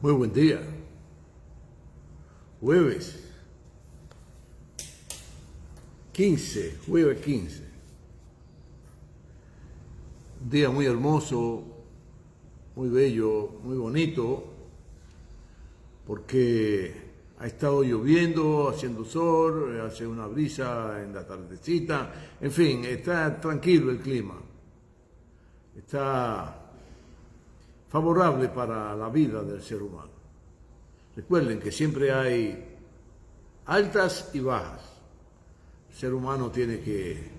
Muy buen día. Jueves 15, jueves 15. Un día muy hermoso, muy bello, muy bonito, porque ha estado lloviendo, haciendo sol, hace una brisa en la tardecita, en fin, está tranquilo el clima. Está favorable para la vida del ser humano. Recuerden que siempre hay altas y bajas. El ser humano tiene que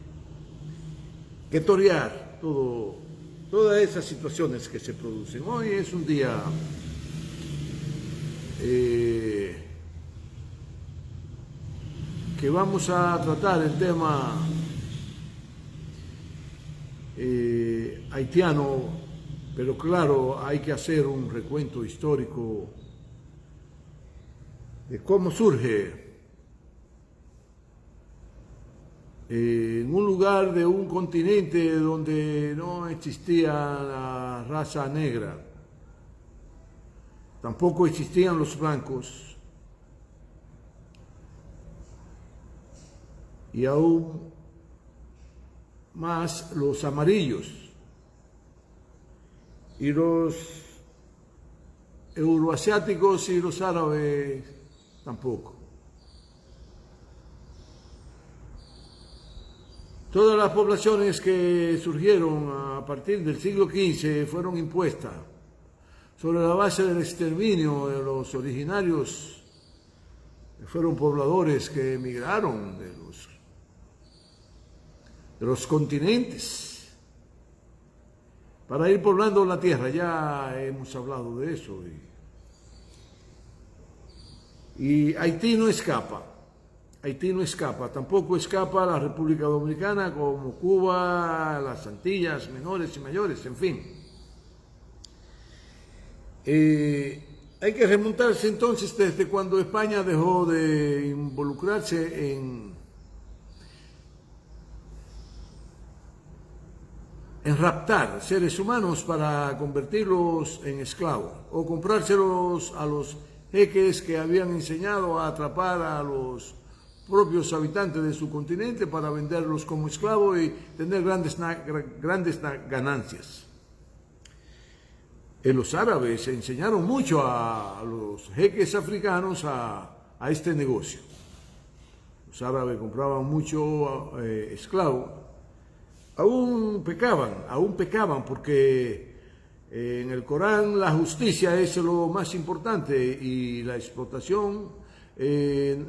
torear todas esas situaciones que se producen. Hoy es un día que vamos a tratar el tema haitiano, pero claro, hay que hacer un recuento histórico de cómo surge en un lugar de un continente donde no existía la raza negra, tampoco existían los blancos y aún más los amarillos. Y los euroasiáticos y los árabes tampoco. Todas las poblaciones que surgieron a partir del siglo XV fueron impuestas sobre la base del exterminio de los originarios, que fueron pobladores que emigraron de los continentes para ir poblando la tierra. Ya hemos hablado de eso. Y Haití no escapa. Haití no escapa. Tampoco escapa la República Dominicana, como Cuba, las Antillas menores y mayores, en fin. Hay que remontarse entonces desde cuando España dejó de involucrarse en raptar seres humanos para convertirlos en esclavos o comprárselos a los jeques que habían enseñado a atrapar a los propios habitantes de su continente para venderlos como esclavos y tener grandes ganancias. Los árabes enseñaron mucho a los jeques africanos a este negocio. Los árabes compraban mucho esclavos. Aún pecaban porque en el Corán la justicia es lo más importante y la explotación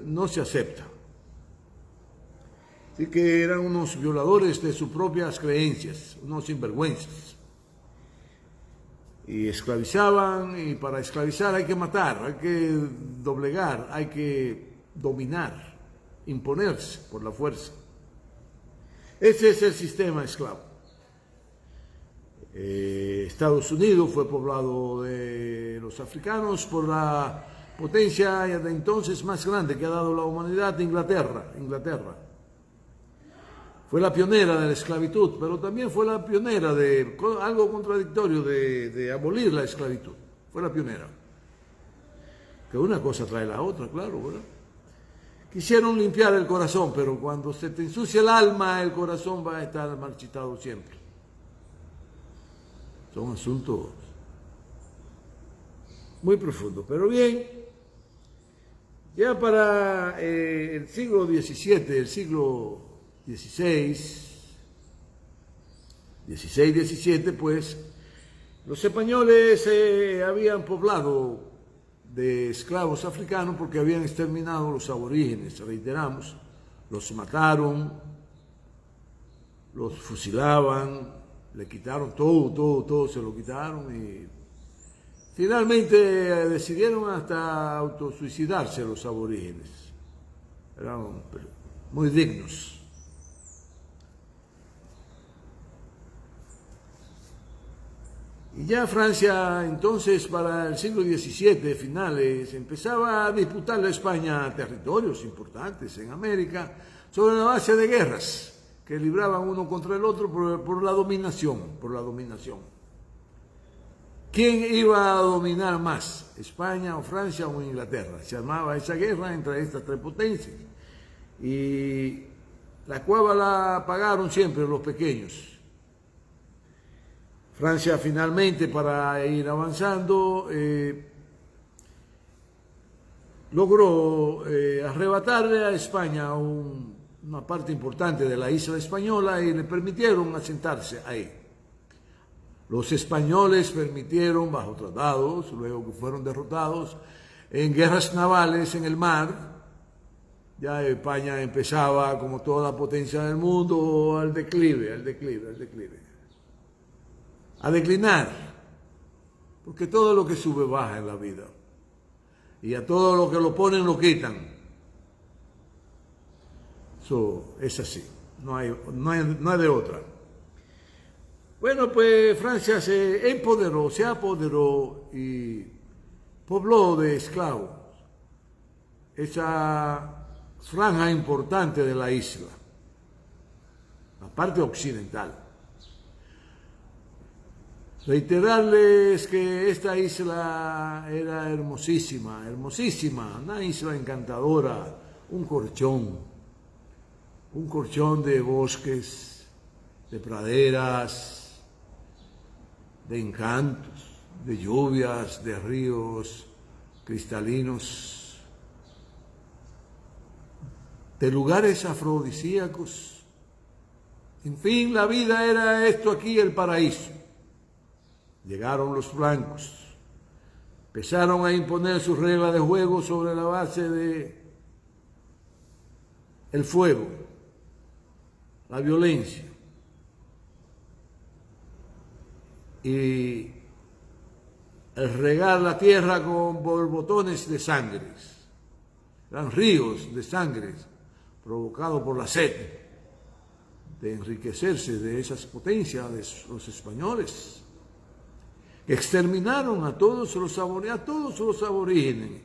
no se acepta. Así que eran unos violadores de sus propias creencias, unos sinvergüenzas. Y esclavizaban, y para esclavizar hay que matar, hay que doblegar, hay que dominar, imponerse por la fuerza. Ese es el sistema esclavo. Estados Unidos fue poblado de los africanos por la potencia de entonces más grande que ha dado la humanidad, Inglaterra. Fue la pionera de la esclavitud, pero también fue la pionera de algo contradictorio de abolir la esclavitud. Fue la pionera. Que una cosa trae la otra, claro, ¿verdad? Quisieron limpiar el corazón, pero cuando se te ensucia el alma, el corazón va a estar marchitado siempre. Son asuntos muy profundos. Pero bien, ya para el siglo XVII, el siglo XVI, pues, los españoles habían poblado de esclavos africanos porque habían exterminado los aborígenes, reiteramos, los mataron, los fusilaban, le quitaron todo se lo quitaron y finalmente decidieron hasta autosuicidarse los aborígenes. Eran muy dignos. Y ya Francia, entonces, para el siglo XVII, finales, empezaba a disputarle a España territorios importantes en América sobre la base de guerras que libraban uno contra el otro por la dominación. ¿Quién iba a dominar más? España o Francia o Inglaterra. Se armaba esa guerra entre estas tres potencias. Y la cuava la pagaron siempre los pequeños. Francia finalmente, para ir avanzando, logró arrebatarle a España una parte importante de la isla española y le permitieron asentarse ahí. Los españoles permitieron, bajo tratados, luego que fueron derrotados, en guerras navales en el mar. Ya España empezaba, como toda la potencia del mundo, al declive, a declinar, porque todo lo que sube baja en la vida, y a todo lo que lo ponen lo quitan. Eso es así, no hay de otra. Bueno, pues Francia se apoderó y pobló de esclavos esa franja importante de la isla, la parte occidental. Reiterarles que esta isla era hermosísima, una isla encantadora, un colchón de bosques, de praderas, de encantos, de lluvias, de ríos cristalinos, de lugares afrodisíacos. En fin, la vida era esto aquí, el paraíso. Llegaron los blancos, empezaron a imponer sus reglas de juego sobre la base de el fuego, la violencia. Y el regar la tierra con borbotones de sangre, eran ríos de sangre provocados por la sed de enriquecerse de esas potencias de los españoles. Exterminaron a todos los aborígenes,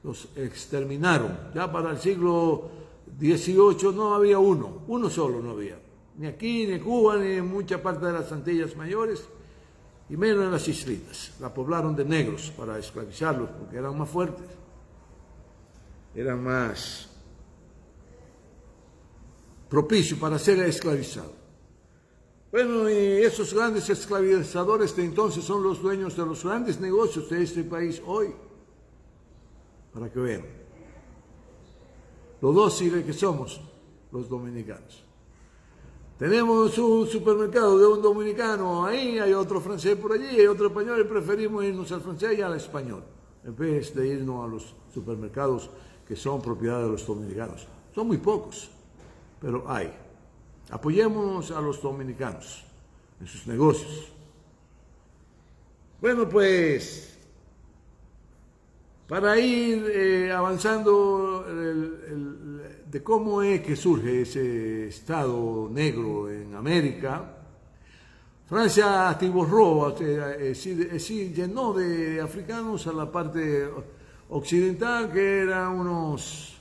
los exterminaron. Ya para el siglo XVIII no había uno solo no había, ni aquí, ni en Cuba, ni en mucha parte de las Antillas Mayores, y menos en las islitas. La poblaron de negros para esclavizarlos, porque eran más fuertes, eran más propicios para ser esclavizados. Bueno, y esos grandes esclavizadores de entonces son los dueños de los grandes negocios de este país hoy, para que vean lo dóciles que somos los dominicanos. Tenemos un supermercado de un dominicano ahí, hay otro francés por allí, hay otro español, y preferimos irnos al francés y al español, en vez de irnos a los supermercados que son propiedad de los dominicanos. Son muy pocos, pero hay. Apoyémonos a los dominicanos en sus negocios. Bueno, pues, para ir avanzando de cómo es que surge ese Estado negro en América, Francia atiborró, llenó de africanos a la parte occidental, que eran unos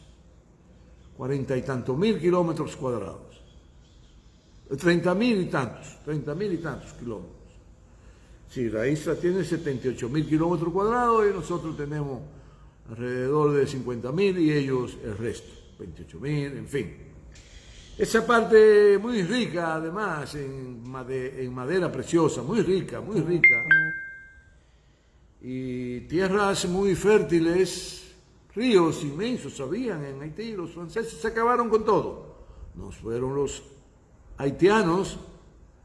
40 y tantos mil kilómetros cuadrados. 30.000 y tantos kilómetros. Sí, la isla tiene 78.000 kilómetros cuadrados y nosotros tenemos alrededor de 50.000 y ellos el resto, 28.000, en fin. Esa parte muy rica, además, en madera preciosa, muy rica, y tierras muy fértiles, ríos inmensos habían en Haití. Los franceses se acabaron con todo. Nos fueron los haitianos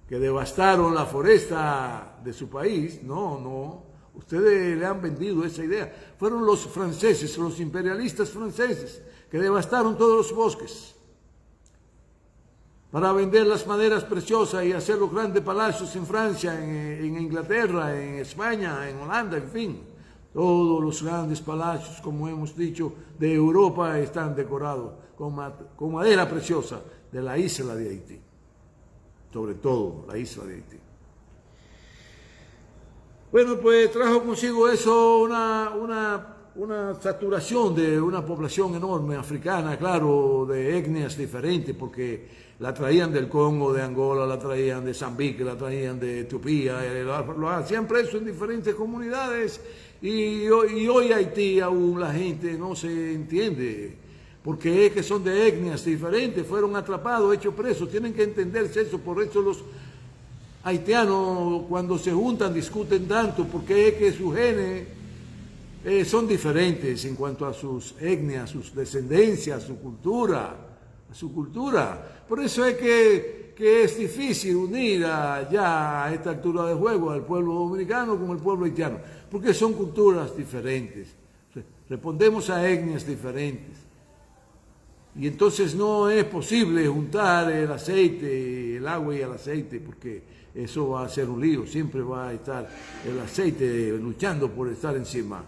que devastaron la foresta de su país. No, ustedes le han vendido esa idea. Fueron los franceses, los imperialistas franceses, que devastaron todos los bosques para vender las maderas preciosas y hacer los grandes palacios en Francia, en Inglaterra, en España, en Holanda, en fin. Todos los grandes palacios, como hemos dicho, de Europa están decorados con madera preciosa de la isla de Haití. Sobre todo la isla de Haití. Bueno, pues trajo consigo eso una una saturación de una población enorme africana, claro, de etnias diferentes, porque la traían del Congo, de Angola, la traían de Zambique, la traían de Etiopía, lo hacían preso en diferentes comunidades y hoy Haití aún la gente no se entiende, porque es que son de etnias diferentes, fueron atrapados, hechos presos, tienen que entenderse eso, por eso los haitianos cuando se juntan discuten tanto, porque es que sus genes son diferentes en cuanto a sus etnias, sus descendencias, su cultura. Por eso es que es difícil unir ya a esta altura de juego al pueblo dominicano con el pueblo haitiano, porque son culturas diferentes, respondemos a etnias diferentes. Y entonces no es posible juntar el aceite, el agua y el aceite, porque eso va a ser un lío, siempre va a estar el aceite luchando por estar encima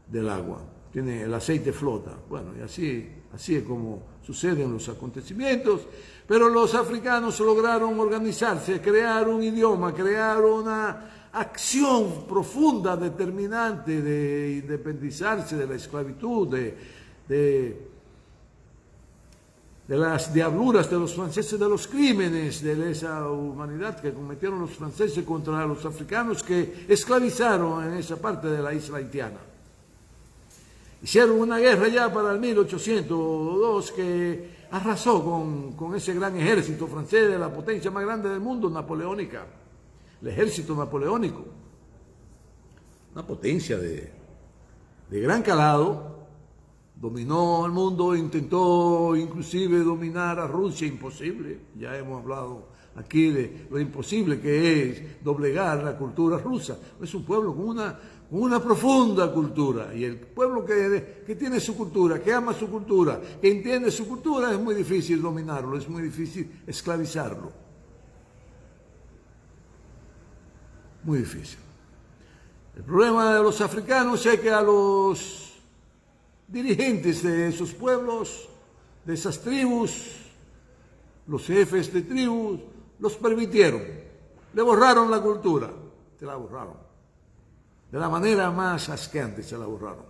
del agua, el aceite flota, bueno, y así es como suceden los acontecimientos, pero los africanos lograron organizarse, crear un idioma, crear una acción profunda, determinante de independizarse de la esclavitud, de las diabluras de los franceses, de los crímenes de esa humanidad que cometieron los franceses contra los africanos que esclavizaron en esa parte de la isla haitiana. Hicieron una guerra ya para el 1802 que arrasó con ese gran ejército francés de la potencia más grande del mundo, napoleónica, el ejército napoleónico, una potencia de gran calado, dominó el mundo, intentó inclusive dominar a Rusia, imposible, ya hemos hablado aquí de lo imposible que es doblegar la cultura rusa, es un pueblo con una profunda cultura, y el pueblo que tiene su cultura, que ama su cultura, que entiende su cultura, es muy difícil dominarlo, es muy difícil esclavizarlo. Muy difícil. El problema de los africanos es que a los dirigentes de esos pueblos, de esas tribus, los jefes de tribus, los permitieron, le borraron la cultura, se la borraron. De la manera más asqueante se la borraron.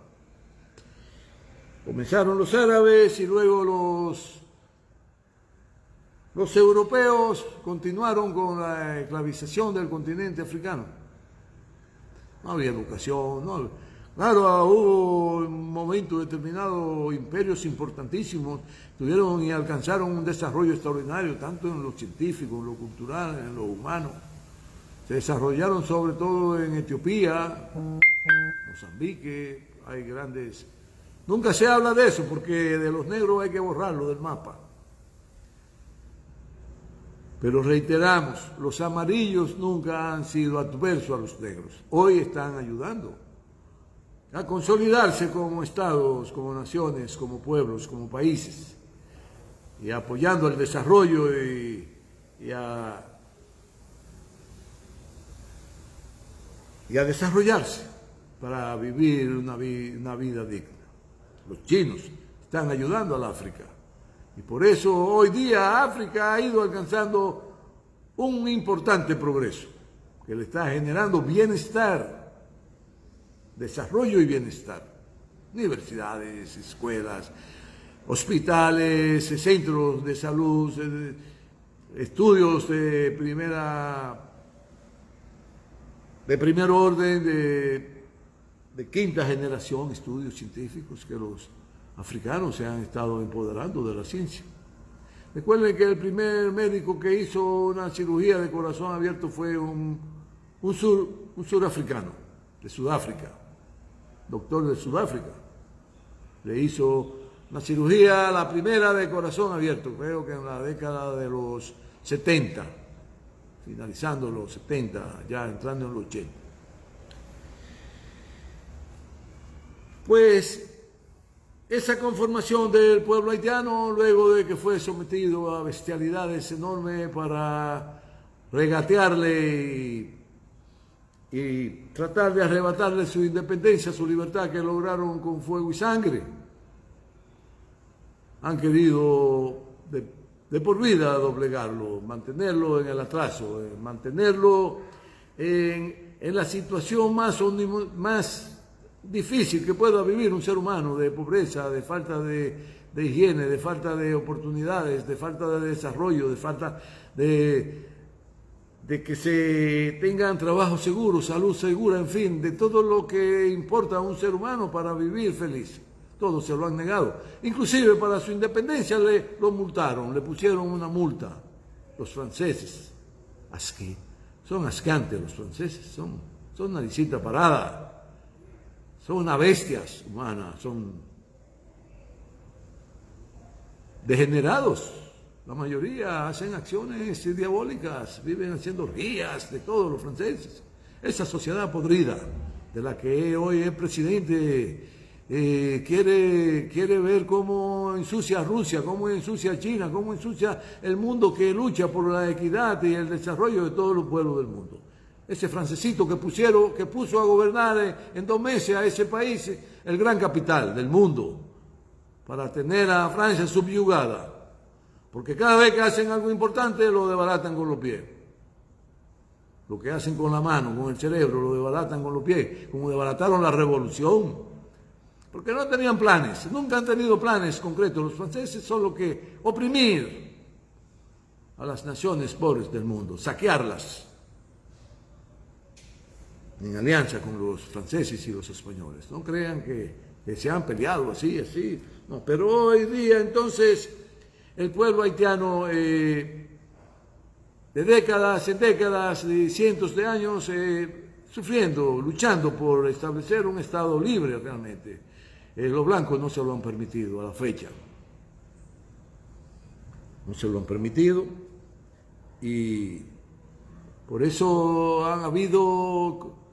Comenzaron los árabes y luego los europeos continuaron con la esclavización del continente africano. No había educación, no. Claro, hubo un momento determinado, imperios importantísimos tuvieron y alcanzaron un desarrollo extraordinario, tanto en lo científico, en lo cultural, en lo humano. Se desarrollaron sobre todo en Etiopía, Mozambique, hay grandes... Nunca se habla de eso porque de los negros hay que borrarlo del mapa. Pero reiteramos, los amarillos nunca han sido adversos a los negros. Hoy están ayudando a consolidarse como estados, como naciones, como pueblos, como países, y apoyando el desarrollo y a desarrollarse para vivir una vida digna. Los chinos están ayudando al África. Y por eso hoy día África ha ido alcanzando un importante progreso, que le está generando bienestar, desarrollo y bienestar. Universidades, escuelas, hospitales, centros de salud, estudios de primer orden, de quinta generación, estudios científicos que los africanos se han estado empoderando de la ciencia. Recuerden que el primer médico que hizo una cirugía de corazón abierto fue un surafricano, de Sudáfrica, doctor de Sudáfrica. Le hizo una cirugía, la primera de corazón abierto, creo que en la década de los 70, finalizando los 70, ya entrando en los 80. Pues esa conformación del pueblo haitiano, luego de que fue sometido a bestialidades enormes para regatearle y tratar de arrebatarle su independencia, su libertad, que lograron con fuego y sangre, han querido de por vida doblegarlo, mantenerlo en el atraso, mantenerlo en la situación más difícil que pueda vivir un ser humano, de pobreza, de falta de higiene, de falta de oportunidades, de falta de desarrollo, de falta de que se tengan trabajo seguro, salud segura, en fin, de todo lo que importa a un ser humano para vivir feliz. Todos se lo han negado. Inclusive para su independencia lo multaron, le pusieron una multa. Los franceses, son asqueantes los franceses, son naricita parada, son unas bestias humanas, son degenerados. La mayoría hacen acciones diabólicas, viven haciendo orgías de todos los franceses. Esa sociedad podrida de la que hoy el presidente quiere ver cómo ensucia Rusia, cómo ensucia China, cómo ensucia el mundo que lucha por la equidad y el desarrollo de todos los pueblos del mundo. Ese francesito que puso a gobernar en 2 meses a ese país, el gran capital del mundo, para tener a Francia subyugada. Porque cada vez que hacen algo importante lo desbaratan con los pies. Lo que hacen con la mano, con el cerebro, lo desbaratan con los pies, como desbarataron la revolución. Porque no tenían planes, nunca han tenido planes concretos. Los franceses solo que oprimir a las naciones pobres del mundo, saquearlas, en alianza con los franceses y los españoles. No crean que se han peleado así. No, pero hoy día entonces el pueblo haitiano de décadas en décadas, de cientos de años, sufriendo, luchando por establecer un Estado libre realmente. Los blancos no se lo han permitido a la fecha. No se lo han permitido y por eso han habido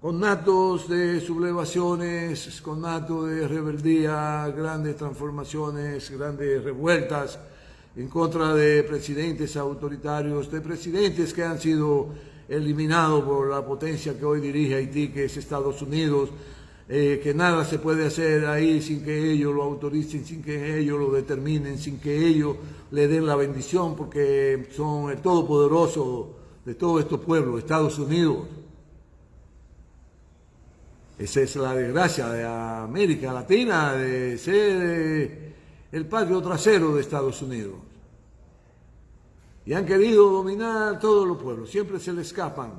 connatos de sublevaciones, connatos de rebeldía, grandes transformaciones, grandes revueltas en contra de presidentes autoritarios, de presidentes que han sido eliminados por la potencia que hoy dirige Haití, que es Estados Unidos, que nada se puede hacer ahí sin que ellos lo autoricen, sin que ellos lo determinen, sin que ellos le den la bendición, porque son el todopoderoso de todos estos pueblos, Estados Unidos. Esa es la desgracia de América Latina, de ser el patio trasero de Estados Unidos. Y han querido dominar todos los pueblos, siempre se le escapan,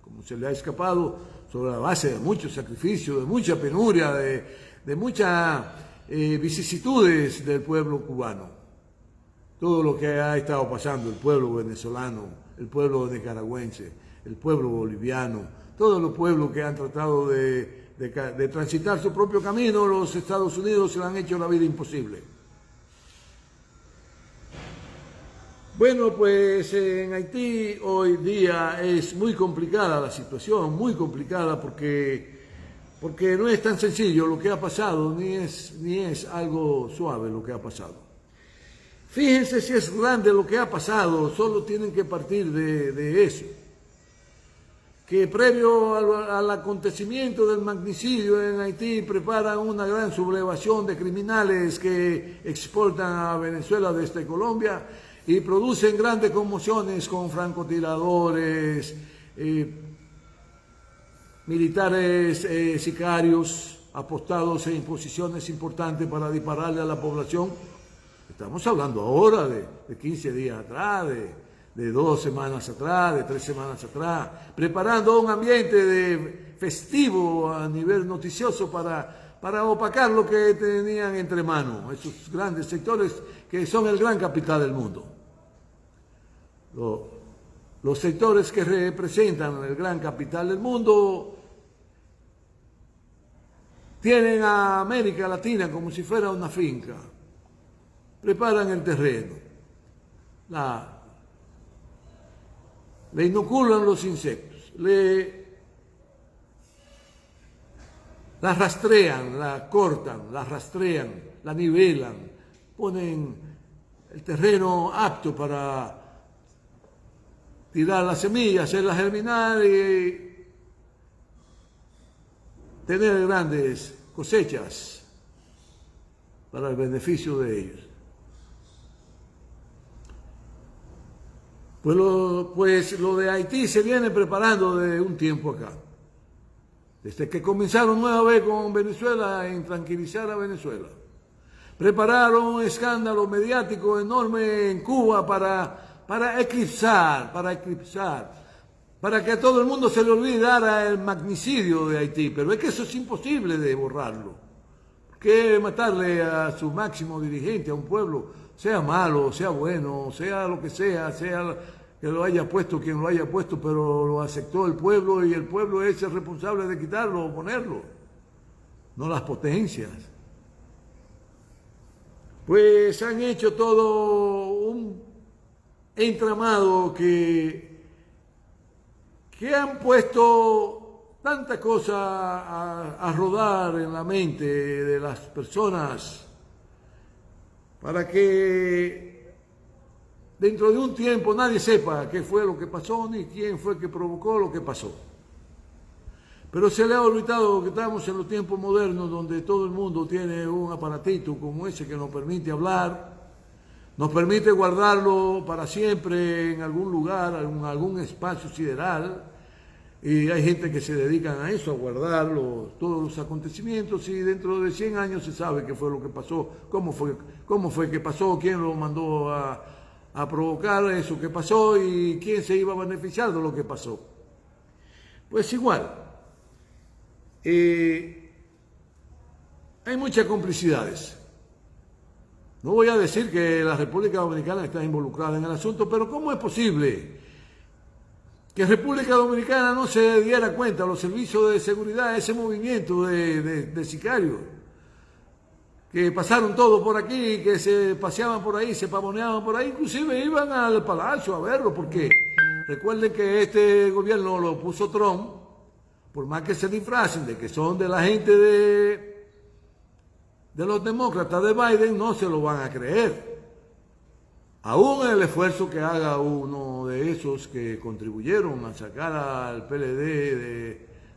como se le ha escapado sobre la base de mucho sacrificio, de mucha penuria, de muchas vicisitudes del pueblo cubano. Todo lo que ha estado pasando, el pueblo venezolano, el pueblo nicaragüense, el pueblo boliviano, todos los pueblos que han tratado de transitar su propio camino, los Estados Unidos se le han hecho la vida imposible. Bueno, pues en Haití hoy día es muy complicada la situación, muy complicada porque no es tan sencillo lo que ha pasado, ni es algo suave lo que ha pasado. Fíjense si es grande lo que ha pasado, solo tienen que partir de eso. Que previo al acontecimiento del magnicidio en Haití preparan una gran sublevación de criminales que exportan a Venezuela desde Colombia y producen grandes conmociones con francotiradores, militares sicarios apostados en posiciones importantes para dispararle a la población. Estamos hablando ahora de 15 días atrás, de 2 semanas atrás, de 3 semanas atrás, preparando un ambiente festivo a nivel noticioso para opacar lo que tenían entre manos, esos grandes sectores que son el gran capital del mundo. Los sectores que representan el gran capital del mundo tienen a América Latina como si fuera una finca, preparan el terreno, le inoculan los insectos, la rastrean, la cortan, la rastrean, la nivelan, ponen el terreno apto para tirar las semillas, hacerlas germinar y tener grandes cosechas para el beneficio de ellos. Pues lo de Haití se viene preparando de un tiempo acá. desde que comenzaron nueva vez con Venezuela, en tranquilizar a Venezuela. Prepararon un escándalo mediático enorme en Cuba para eclipsar, para que a todo el mundo se le olvidara el magnicidio de Haití. Pero es que eso es imposible de borrarlo. Que matarle a su máximo dirigente, a un pueblo, sea malo, sea bueno, sea lo que sea que lo haya puesto quien lo haya puesto, pero lo aceptó el pueblo y el pueblo es el responsable de quitarlo o ponerlo, no las potencias. Pues han hecho todo un entramado que han puesto tanta cosa a rodar en la mente de las personas para que dentro de un tiempo nadie sepa qué fue lo que pasó ni quién fue que provocó lo que pasó. Pero se le ha olvidado que estamos en los tiempos modernos donde todo el mundo tiene un aparatito como ese que nos permite hablar, nos permite guardarlo para siempre en algún lugar, en algún espacio sideral. Y hay gente que se dedican a eso, a guardar todos los acontecimientos, y dentro de 100 años se sabe qué fue lo que pasó, cómo fue que pasó, quién lo mandó a provocar eso que pasó y quién se iba a beneficiar de lo que pasó. Pues igual, hay muchas complicidades. No voy a decir que la República Dominicana está involucrada en el asunto, pero ¿cómo es posible que República Dominicana no se diera cuenta a los servicios de seguridad, ese movimiento de sicarios, que pasaron todo por aquí, que se paseaban por ahí, se pavoneaban por ahí, inclusive iban al palacio a verlo, porque recuerden que este gobierno lo puso Trump, por más que se disfracen de que son de la gente de los demócratas de Biden, no se lo van a creer. Aún el esfuerzo que haga uno de esos que contribuyeron a sacar al PLD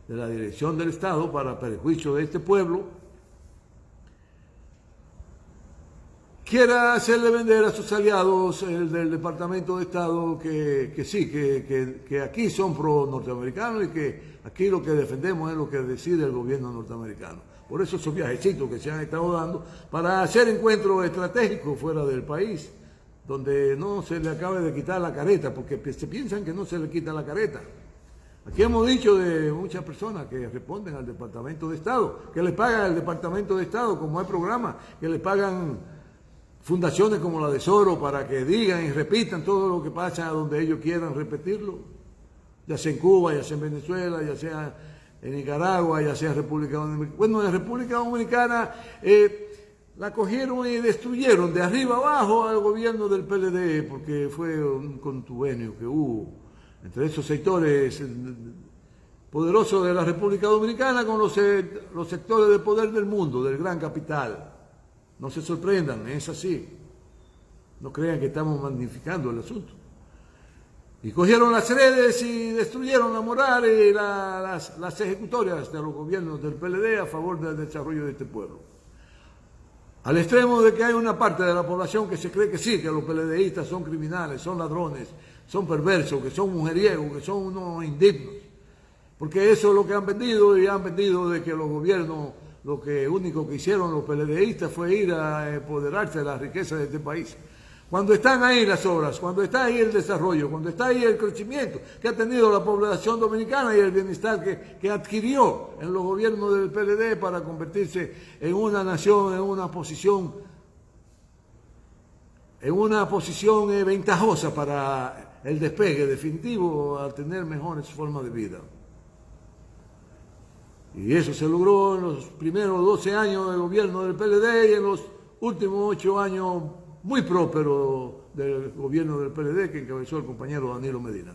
de la dirección del Estado para perjuicio de este pueblo, quiera hacerle vender a sus aliados el del Departamento de Estado que sí, que aquí son pro-norteamericanos y que aquí lo que defendemos es lo que decide el gobierno norteamericano. Por eso esos viajecitos que se han estado dando para hacer encuentros estratégicos fuera del país, donde no se le acabe de quitar la careta, porque se piensan que no se le quita la careta. Aquí hemos dicho de muchas personas que responden al Departamento de Estado, que le pagan al Departamento de Estado, como hay programas, que le pagan fundaciones como la de Soro para que digan y repitan todo lo que pasa donde ellos quieran repetirlo, ya sea en Cuba, ya sea en Venezuela, ya sea en Nicaragua, ya sea en República Dominicana. Bueno, en República Dominicana la cogieron y destruyeron de arriba abajo al gobierno del PLD, porque fue un contubernio que hubo entre esos sectores poderosos de la República Dominicana con los sectores de poder del mundo, del gran capital. No se sorprendan, es así. No crean que estamos magnificando el asunto. Y cogieron las redes y destruyeron la moral y las ejecutorias de los gobiernos del PLD a favor del desarrollo de este pueblo. Al extremo de que hay una parte de la población que se cree que sí, que los PLDistas son criminales, son ladrones, son perversos, que son mujeriegos, que son unos indignos. Porque eso es lo que han vendido, y han vendido de que los gobiernos, lo que único que hicieron los PLDistas fue ir a empoderarse de la riqueza de este país. Cuando están ahí las obras, cuando está ahí el desarrollo, cuando está ahí el crecimiento que ha tenido la población dominicana y el bienestar que adquirió en los gobiernos del PLD para convertirse en una nación, en una posición ventajosa para el despegue definitivo, a tener mejores formas de vida. Y eso se logró en los primeros 12 años del gobierno del PLD y en los últimos 8 años muy próspero del gobierno del PLD que encabezó el compañero Danilo Medina.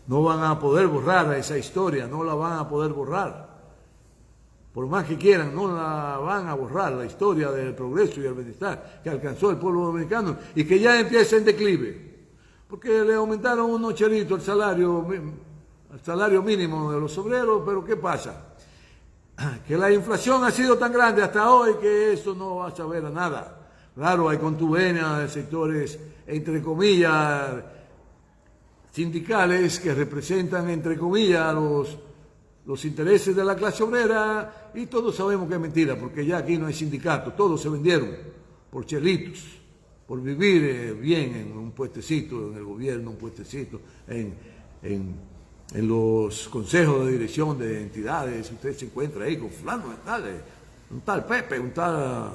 No van a poder borrar esa historia, no la van a poder borrar. Por más que quieran, no la van a borrar, la historia del progreso y el bienestar que alcanzó el pueblo dominicano y que ya empieza en declive. Porque le aumentaron unos chelitos el salario mínimo de los obreros, pero ¿qué pasa? Que la inflación ha sido tan grande hasta hoy que eso no va a saber a nada. Claro, hay contubernia de sectores, entre comillas, sindicales que representan, entre comillas, los intereses de la clase obrera, y todos sabemos que es mentira, porque ya aquí no hay sindicato, todos se vendieron por chelitos, por vivir bien en un puestecito, en el gobierno, un puestecito, en los consejos de dirección de entidades. Usted se encuentra ahí con fulano, un tal Pepe, un tal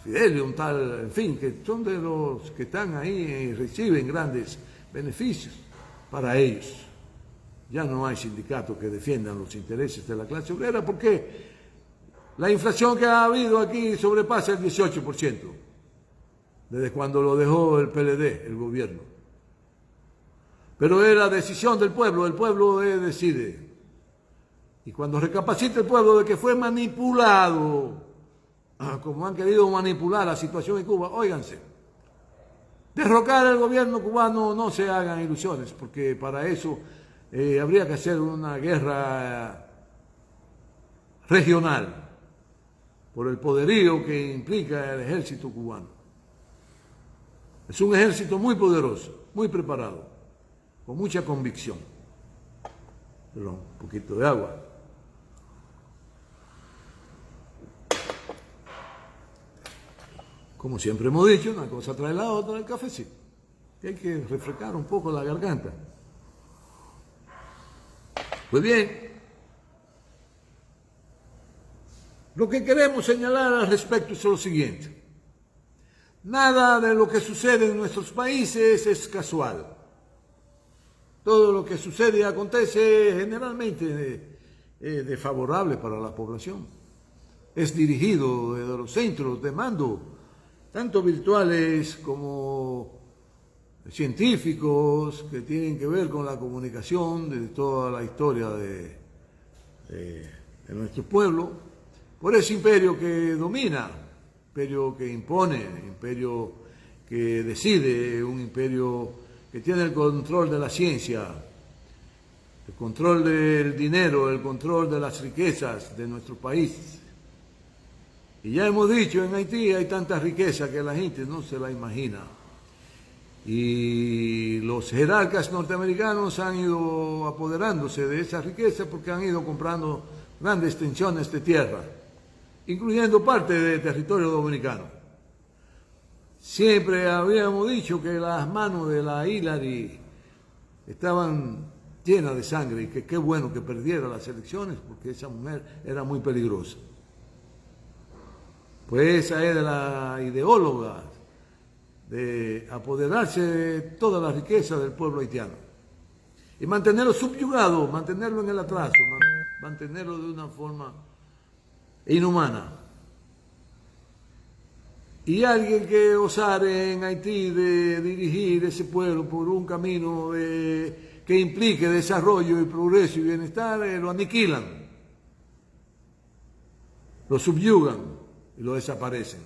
Fidelio, un tal, en fin, que son de los que están ahí y reciben grandes beneficios para ellos. Ya no hay sindicatos que defiendan los intereses de la clase obrera, porque la inflación que ha habido aquí sobrepasa el 18%, desde cuando lo dejó el PLD, el gobierno. Pero es la decisión del pueblo decide. Y cuando recapacita el pueblo de que fue manipulado, como han querido manipular la situación en Cuba, óiganse, derrocar al gobierno cubano, no se hagan ilusiones, porque para eso habría que hacer una guerra regional, por el poderío que implica el ejército cubano. Es un ejército muy poderoso, muy preparado, con mucha convicción. Perdón, un poquito de agua. Como siempre hemos dicho, una cosa trae la otra, el cafecito. Que hay que refrescar un poco la garganta. Pues bien, lo que queremos señalar al respecto es lo siguiente. Nada de lo que sucede en nuestros países es casual. Todo lo que sucede y acontece generalmente es favorable para la población. Es dirigido desde los centros de mando, tanto virtuales como científicos, que tienen que ver con la comunicación de toda la historia de nuestro pueblo, por ese imperio que domina, imperio que impone, imperio que decide, un imperio que tiene el control de la ciencia, el control del dinero, el control de las riquezas de nuestro país. Y ya hemos dicho, en Haití hay tanta riqueza que la gente no se la imagina. Y los jerarcas norteamericanos han ido apoderándose de esa riqueza porque han ido comprando grandes extensiones de tierra, incluyendo parte del territorio dominicano. Siempre habíamos dicho que las manos de la Hillary estaban llenas de sangre y que qué bueno que perdiera las elecciones porque esa mujer era muy peligrosa. Pues esa es la ideóloga de apoderarse de toda la riqueza del pueblo haitiano y mantenerlo subyugado, mantenerlo en el atraso, mantenerlo de una forma inhumana. Y alguien que osare en Haití de dirigir ese pueblo por un camino que implique desarrollo y progreso y bienestar, lo aniquilan, lo subyugan y lo desaparecen.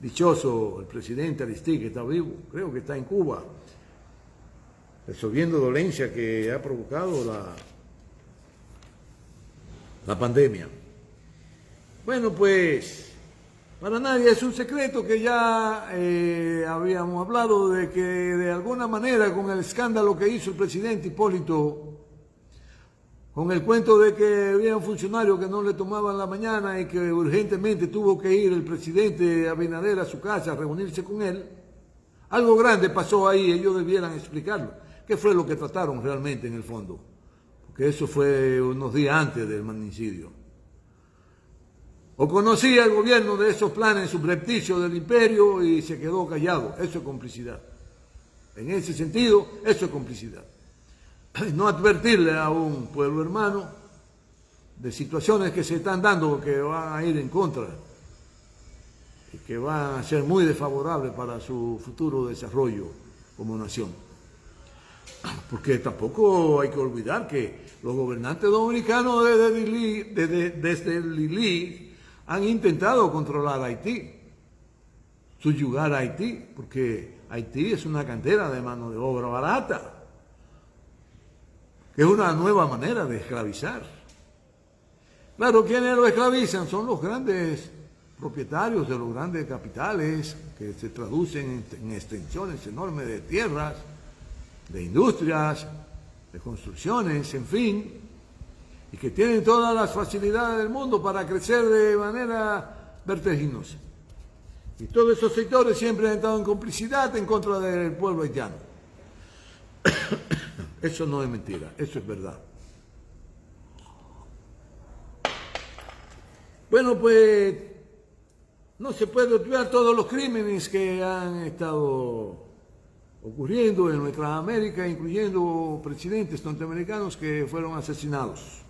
Dichoso el presidente Aristide, que está vivo, creo que está en Cuba, resolviendo dolencia que ha provocado la pandemia. Bueno, pues para nadie es un secreto que ya habíamos hablado de que de alguna manera con el escándalo que hizo el presidente Hipólito, con el cuento de que había un funcionario que no le tomaban la mañana y que urgentemente tuvo que ir el presidente Abinader a su casa a reunirse con él, algo grande pasó ahí, ellos debieran explicarlo. ¿Qué fue lo que trataron realmente en el fondo? Porque eso fue unos días antes del magnicidio. O conocía el gobierno de esos planes subrepticios del imperio y se quedó callado. Eso es complicidad. En ese sentido, eso es complicidad. No advertirle a un pueblo hermano de situaciones que se están dando que van a ir en contra y que van a ser muy desfavorables para su futuro desarrollo como nación. Porque tampoco hay que olvidar que los gobernantes dominicanos desde Lili han intentado controlar Haití, subyugar a Haití, porque Haití es una cantera de mano de obra barata, que es una nueva manera de esclavizar. Claro, quienes lo esclavizan son los grandes propietarios de los grandes capitales, que se traducen en extensiones enormes de tierras, de industrias, de construcciones, en fin, y que tienen todas las facilidades del mundo para crecer de manera vertiginosa. Y todos esos sectores siempre han estado en complicidad en contra del pueblo haitiano. Eso no es mentira, eso es verdad. Bueno, pues no se puede olvidar todos los crímenes que han estado ocurriendo en nuestra América, incluyendo presidentes norteamericanos que fueron asesinados,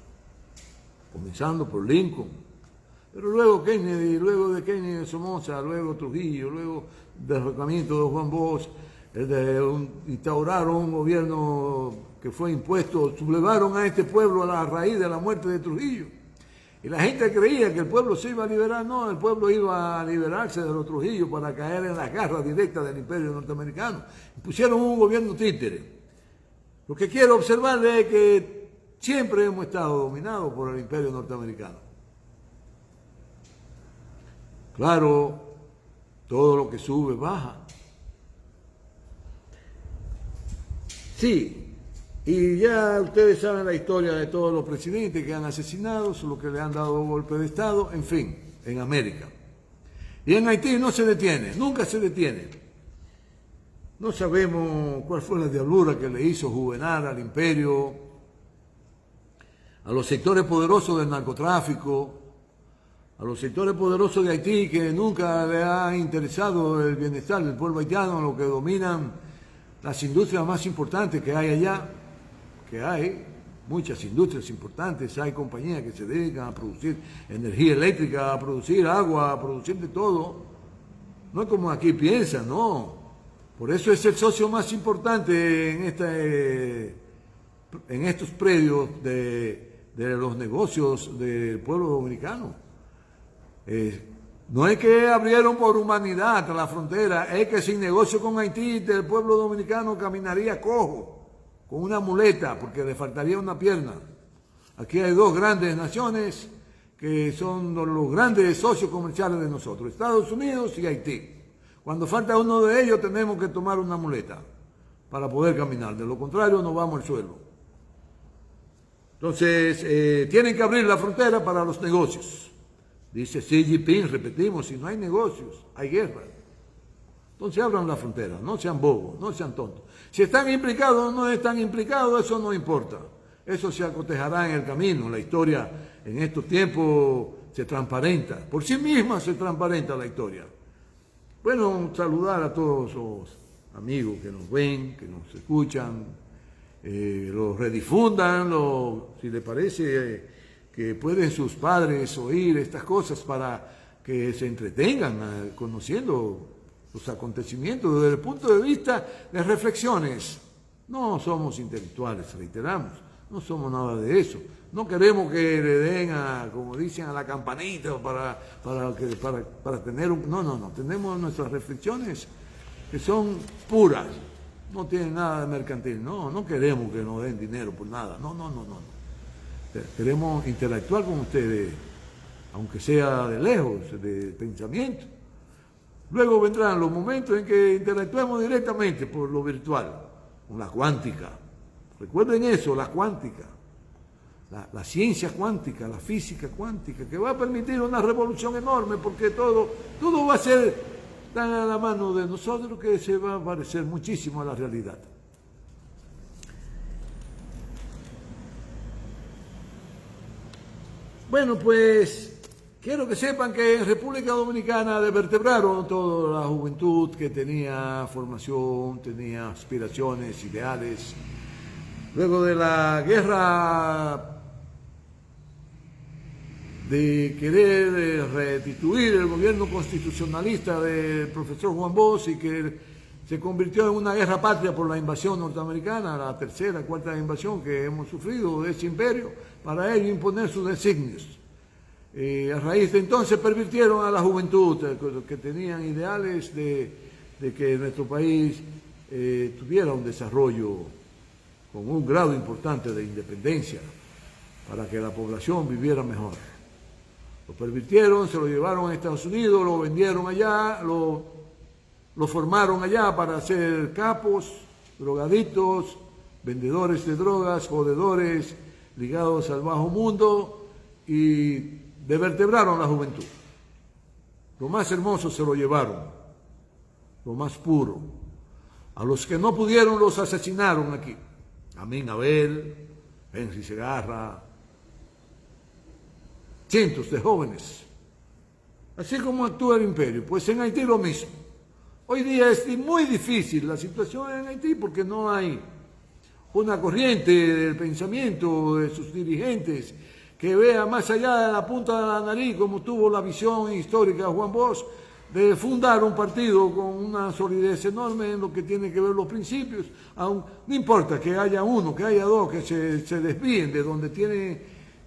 comenzando por Lincoln, pero luego Kennedy, luego de Kennedy Somoza, luego Trujillo, luego del derrocamiento de Juan Bosch, instauraron un gobierno que fue impuesto, sublevaron a este pueblo a la raíz de la muerte de Trujillo. Y la gente creía que el pueblo se iba a liberar. No, el pueblo iba a liberarse de los Trujillo para caer en las garras directas del imperio norteamericano. Pusieron un gobierno títere. Lo que quiero observarle es que siempre hemos estado dominados por el imperio norteamericano. Claro, todo lo que sube baja. Sí. Y ya ustedes saben la historia de todos los presidentes que han asesinado, los que le han dado golpe de Estado, en fin, en América. Y en Haití no se detiene, nunca se detiene. No sabemos cuál fue la diablura que le hizo Juvenal al imperio, a los sectores poderosos del narcotráfico, a los sectores poderosos de Haití que nunca le ha interesado el bienestar del pueblo haitiano, los que dominan las industrias más importantes que hay allá. Que hay muchas industrias importantes, hay compañías que se dedican a producir energía eléctrica, a producir agua, a producir de todo. No es como aquí piensan, no. Por eso es el socio más importante en estos predios de los negocios del pueblo dominicano. No es que abrieron por humanidad la frontera, es que sin negocio con Haití el pueblo dominicano caminaría cojo, con una muleta, porque le faltaría una pierna. Aquí hay dos grandes naciones que son los grandes socios comerciales de nosotros, Estados Unidos y Haití. Cuando falta uno de ellos tenemos que tomar una muleta para poder caminar, de lo contrario nos vamos al suelo. Entonces, tienen que abrir la frontera para los negocios. Dice Xi Jinping, repetimos, si no hay negocios, hay guerra. Entonces abran la frontera, no sean bobos, no sean tontos. Si están implicados o no están implicados, eso no importa. Eso se acotejará en el camino. La historia en estos tiempos se transparenta. Por sí misma se transparenta la historia. Bueno, saludar a todos los amigos que nos ven, que nos escuchan, los redifundan, si les parece que pueden sus padres oír estas cosas para que se entretengan conociendo los acontecimientos desde el punto de vista de reflexiones. No somos intelectuales, reiteramos, no somos nada de eso. No queremos que le den como dicen, a la campanita para tener un... No, tenemos nuestras reflexiones que son puras, no tienen nada de mercantil. No queremos que nos den dinero por nada, no. Queremos interactuar con ustedes, aunque sea de lejos, de pensamiento. Luego vendrán los momentos en que interactuemos directamente por lo virtual, con la cuántica. Recuerden eso, la cuántica, la ciencia cuántica, la física cuántica, que va a permitir una revolución enorme, porque todo va a ser tan a la mano de nosotros que se va a parecer muchísimo a la realidad. Bueno, pues quiero que sepan que en República Dominicana desvertebraron toda la juventud que tenía formación, tenía aspiraciones, ideales. Luego de la guerra de querer restituir el gobierno constitucionalista del profesor Juan Bosch, y que se convirtió en una guerra patria por la invasión norteamericana, la tercera, cuarta invasión que hemos sufrido de ese imperio, para ello imponer sus designios. A raíz de entonces pervirtieron a la juventud, que tenían ideales de que nuestro país tuviera un desarrollo con un grado importante de independencia, para que la población viviera mejor. Lo pervirtieron, se lo llevaron a Estados Unidos, lo vendieron allá, lo formaron allá para ser capos, drogaditos, vendedores de drogas, jodedores ligados al bajo mundo, y desvertebraron la juventud. Lo más hermoso se lo llevaron, lo más puro. A los que no pudieron los asesinaron aquí. Amin Abel, Henry Segarra, cientos de jóvenes. Así como actúa el imperio, pues en Haití lo mismo. Hoy día es muy difícil la situación en Haití porque no hay una corriente del pensamiento de sus dirigentes que vea más allá de la punta de la nariz, como tuvo la visión histórica Juan Bosch, de fundar un partido con una solidez enorme en lo que tiene que ver los principios. Aún no importa que haya uno, que haya dos, que se desvíen de donde tiene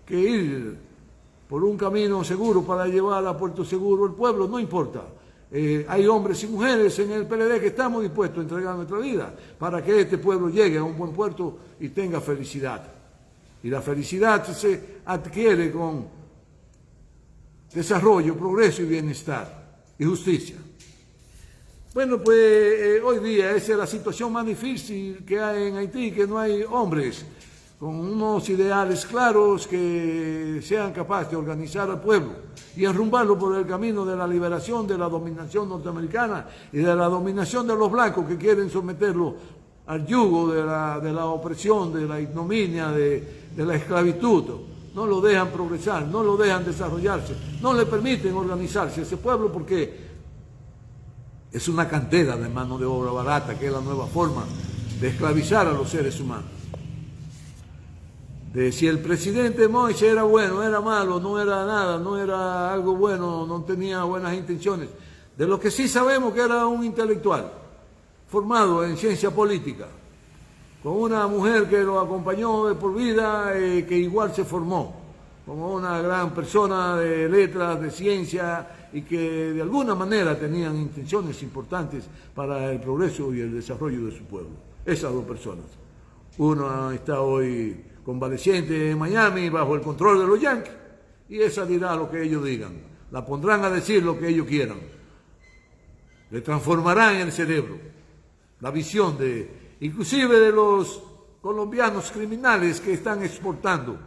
que ir por un camino seguro para llevar a puerto seguro el pueblo, no importa. Hay hombres y mujeres en el PLD que estamos dispuestos a entregar nuestra vida para que este pueblo llegue a un buen puerto y tenga felicidad. Y la felicidad se adquiere con desarrollo, progreso y bienestar y justicia. Bueno, pues hoy día esa es la situación más difícil que hay en Haití, que no hay hombres con unos ideales claros que sean capaces de organizar al pueblo y enrumbarlo por el camino de la liberación de la dominación norteamericana y de la dominación de los blancos que quieren someterlo al yugo de la opresión, de la ignominia, de la esclavitud. No lo dejan progresar, no lo dejan desarrollarse, no le permiten organizarse a ese pueblo porque es una cantera de mano de obra barata, que es la nueva forma de esclavizar a los seres humanos. De si el presidente Moïse era bueno, era malo, no era nada, no era algo bueno, no tenía buenas intenciones. De lo que sí sabemos que era un intelectual, formado en ciencia política, con una mujer que lo acompañó de por vida, que igual se formó como una gran persona de letras, de ciencia, y que de alguna manera tenían intenciones importantes para el progreso y el desarrollo de su pueblo. Esas dos personas. Uno está hoy convaleciente en Miami bajo el control de los yanquis, y esa dirá lo que ellos digan. La pondrán a decir lo que ellos quieran. Le transformarán el cerebro, la visión inclusive de los colombianos criminales que están exportando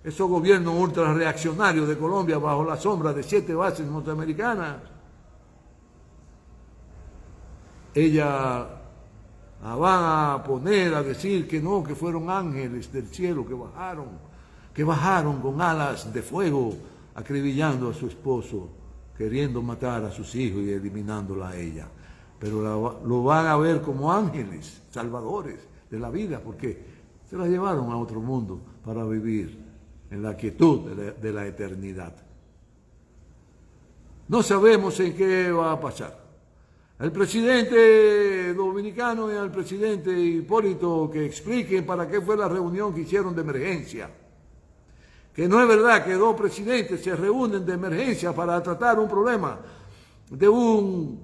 esos gobiernos ultra reaccionarios de Colombia bajo la sombra de 7 bases norteamericanas. Ella la van a poner a decir que no, que fueron ángeles del cielo que bajaron con alas de fuego, acribillando a su esposo, queriendo matar a sus hijos y eliminándola a ella. Pero lo van a ver como ángeles, salvadores de la vida, porque se la llevaron a otro mundo para vivir en la quietud de la eternidad. No sabemos en qué va a pasar. El presidente dominicano y al presidente Hipólito que expliquen para qué fue la reunión que hicieron de emergencia. Que no es verdad que dos presidentes se reúnen de emergencia para tratar un problema de un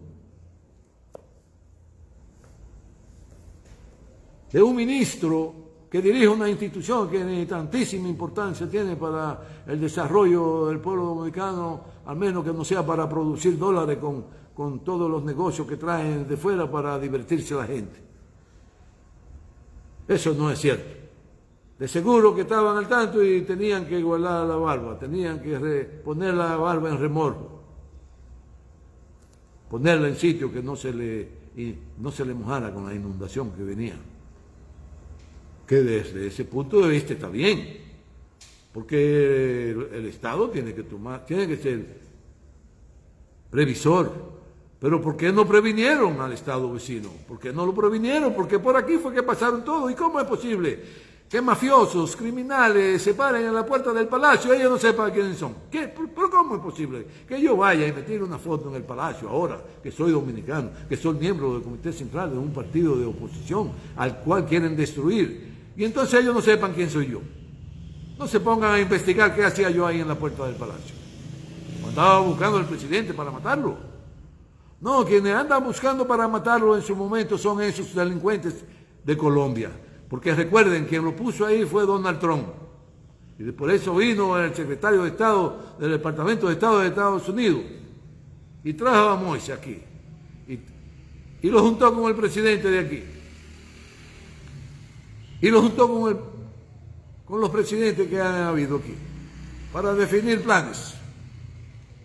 ministro que dirige una institución que ni tantísima importancia tiene para el desarrollo del pueblo dominicano, al menos que no sea para producir dólares con todos los negocios que traen de fuera para divertirse a la gente. Eso no es cierto. De seguro que estaban al tanto y tenían que guardar la barba, tenían que poner la barba en remolque, ponerla en sitio que no se le mojara con la inundación que venía. Que desde ese punto de vista está bien, porque el Estado tiene que ser previsor. Pero ¿por qué no previnieron al Estado vecino? ¿Por qué no lo previnieron? Porque por aquí fue que pasaron todo. ¿Y cómo es posible que mafiosos, criminales se paren en la puerta del palacio y ellos no sepan quiénes son? ¿Pero cómo es posible que yo vaya y me tire una foto en el palacio ahora, que soy dominicano, que soy miembro del Comité Central de un partido de oposición al cual quieren destruir? Y entonces ellos no sepan quién soy yo. No se pongan a investigar qué hacía yo ahí en la puerta del palacio. Andaba buscando al presidente para matarlo. No, quienes andan buscando para matarlo en su momento son esos delincuentes de Colombia. Porque recuerden, quien lo puso ahí fue Donald Trump. Y por eso vino el secretario de Estado del Departamento de Estado de Estados Unidos y trajo a Moïse aquí. Y lo juntó con el presidente de aquí. y lo juntó con los presidentes que han habido aquí, para definir planes.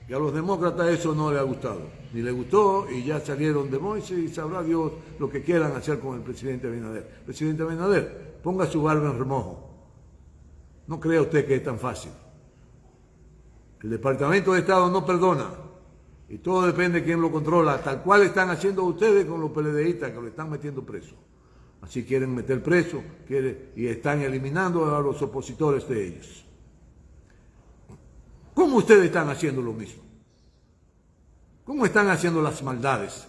Y a los demócratas eso no les ha gustado, ni les gustó, y ya salieron de Moisés y sabrá Dios lo que quieran hacer con el presidente Abinader. Presidente Abinader, ponga su barba en remojo. No crea usted que es tan fácil. El Departamento de Estado no perdona, y todo depende de quién lo controla, tal cual están haciendo ustedes con los PLDistas que lo están metiendo preso. Así quieren meter preso y están eliminando a los opositores de ellos. ¿Cómo ustedes están haciendo lo mismo? ¿Cómo están haciendo las maldades?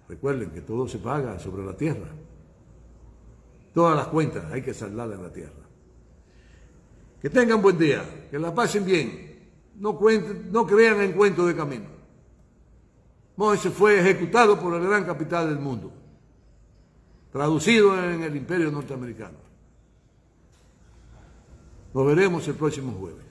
Recuerden que todo se paga sobre la tierra. Todas las cuentas hay que saldarlas en la tierra. Que tengan buen día, que la pasen bien. No crean en cuentos de camino. Moisés fue ejecutado por el gran capital del mundo, traducido en el Imperio Norteamericano. Nos veremos el próximo jueves.